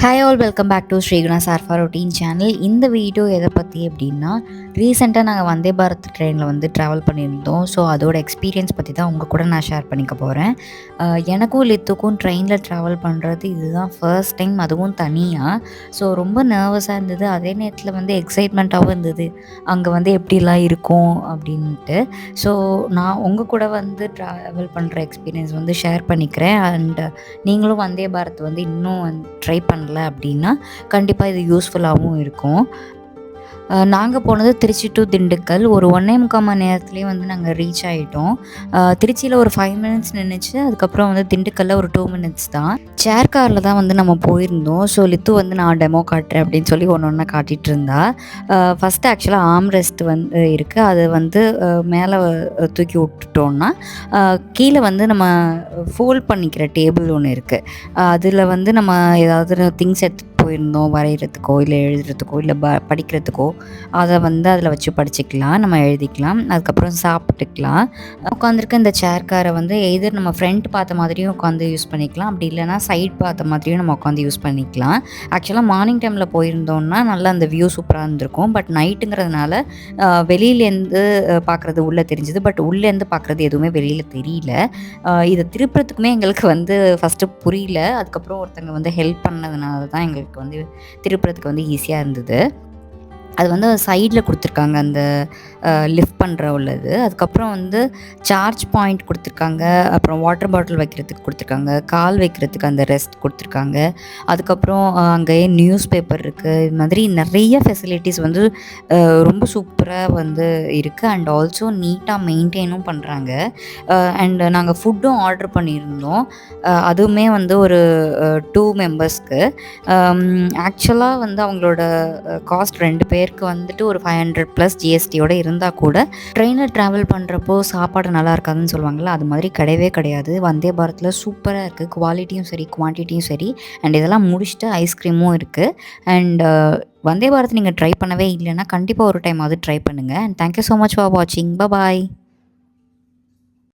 Hi all welcome back to Sriguna சார்ஃபா routine channel. இந்த video எதை பற்றி அப்படின்னா, ரீசெண்டாக நாங்கள் வந்தே பாரத் ட்ரெயினில் வந்து ட்ராவல் பண்ணியிருந்தோம். ஸோ அதோட எக்ஸ்பீரியன்ஸ் பற்றி தான் உங்கள் கூட நான் ஷேர் பண்ணிக்க போகிறேன். எனக்கும் லித்துக்கும் ட்ரெயினில் ட்ராவல் பண்ணுறது இதுதான் ஃபர்ஸ்ட் டைம், அதுவும் தனியாக. ஸோ ரொம்ப நர்வஸாக இருந்தது, அதே நேரத்தில் வந்து எக்ஸைட்மெண்ட்டாகவும் இருந்தது, அங்கே வந்து எப்படிலாம் இருக்கும் அப்படின்ட்டு. ஸோ நான் உங்கள் கூட வந்து ட்ராவல் பண்ணுற எக்ஸ்பீரியன்ஸ் வந்து ஷேர் பண்ணிக்கிறேன். அண்ட் நீங்களும் வந்தே பாரத் வந்து இன்னும் ட்ரை பண்ணல அப்படின்னா கண்டிப்பாக இது யூஸ்ஃபுல்லாகவும் இருக்கும். நாங்கள் போனது திருச்சி டு திண்டுக்கல். ஒரு 1.25 மணி நேரத்துலேயே வந்து நாங்கள் ரீச் ஆகிட்டோம். திருச்சியில் ஒரு 5 மினிட்ஸ் நின்றுச்சு. அதுக்கப்புறம் வந்து திண்டுக்கல்லில் ஒரு 2 மினிட்ஸ் தான். சேர் காரில் தான் வந்து நம்ம போயிருந்தோம். ஸோ லித்து வந்து நான் டெமோ காட்டுறேன் அப்படின்னு சொல்லி ஒன்று ஒன்றா காட்டிகிட்டு இருந்தா. ஃபஸ்ட்டு ஆக்சுவலாக ஆர்ம் ரெஸ்ட் வந்து இருக்குது. அது வந்து மேலே தூக்கி விட்டுட்டோன்னா கீழே வந்து நம்ம ஃபோல்ட் பண்ணிக்கிற டேபிள் ஒன்று இருக்குது. அதில் வந்து நம்ம ஏதாவது திங்ஸ் எடுத்து போயிருந்தோம் வரைகிறதுக்கோ இல்லை எழுதுறதுக்கோ இல்லை படிக்கிறதுக்கோ அதை வந்து அதில் வச்சு படிச்சுக்கலாம், நம்ம எழுதிக்கலாம், அதுக்கப்புறம் சாப்பிட்டுக்கலாம். உட்காந்துருக்க இந்த சேர் காரை வந்து எதர் நம்ம ஃப்ரண்ட் பார்த்த மாதிரியும் உட்காந்து யூஸ் பண்ணிக்கலாம், அப்படி இல்லைனா சைட் பார்த்த மாதிரியும் நம்ம உட்காந்து யூஸ் பண்ணிக்கலாம். ஆக்சுவலாக மார்னிங் டைமில் போயிருந்தோம்னா நல்லா அந்த வியூ சூப்பராக இருந்திருக்கும். பட் நைட்டுங்கிறதுனால வெளியிலேருந்து பார்க்குறது உள்ளே தெரிஞ்சுது, பட் உள்ளேருந்து பார்க்குறது எதுவுமே வெளியில் தெரியல. இதை திருப்புறதுக்குமே எங்களுக்கு வந்து ஃபஸ்ட்டு புரியல. அதுக்கப்புறம் ஒருத்தங்க வந்து ஹெல்ப் பண்ணதுனால தான் எங்களுக்கு வந்து திருப்புறதுக்கு வந்து ஈஸியாக இருந்தது. அது வந்து சைடில் கொடுத்துருக்காங்க, அந்த லிஃப்ட் பண்ணுற உள்ளது. அதுக்கப்புறம் வந்து சார்ஜ் பாயிண்ட் கொடுத்துருக்காங்க, அப்புறம் வாட்டர் பாட்டில் வைக்கிறதுக்கு கொடுத்துருக்காங்க, கால் வைக்கிறதுக்கு அந்த ரெஸ்ட் கொடுத்துருக்காங்க. அதுக்கப்புறம் அங்கேயே நியூஸ் பேப்பர் இருக்குது. இது மாதிரி நிறைய ஃபெசிலிட்டிஸ் வந்து ரொம்ப சூப்பராக வந்து இருக்குது. அண்ட் ஆல்சோ நீட்டாக மெயின்டைனும் பண்ணுறாங்க. அண்ட் நாங்கள் ஃபுட்டும் ஆர்டர் பண்ணியிருந்தோம். அதுவுமே வந்து ஒரு 2 மெம்பர்ஸ்க்கு. ஆக்சுவலாக வந்து அவங்களோட காஸ்ட் 2 பேருக்கு வந்துட்டு ஒரு 500+ ஜிஎஸ்டியோடு இருந்தால் கூட ட்ரெயினில் ட்ராவல் பண்ணுறப்போ சாப்பாடு நல்லா இருக்காதுன்னு சொல்லுவாங்கள்ல, அது மாதிரி கிடையவே கிடையாது. வந்தே பாரத்தில் சூப்பராக இருக்குது, குவாலிட்டியும் சரி குவான்டிட்டியும் சரி. அண்ட் இதெல்லாம் முடிச்சுட்டு ஐஸ்கிரீமும் இருக்குது. அண்ட் வந்தே பாரத் நீங்கள் ட்ரை பண்ணவே இல்லைன்னா கண்டிப்பாக ஒரு டைம் அது ட்ரை பண்ணுங்கள். And thank you so much for வாட்சிங். பாய்.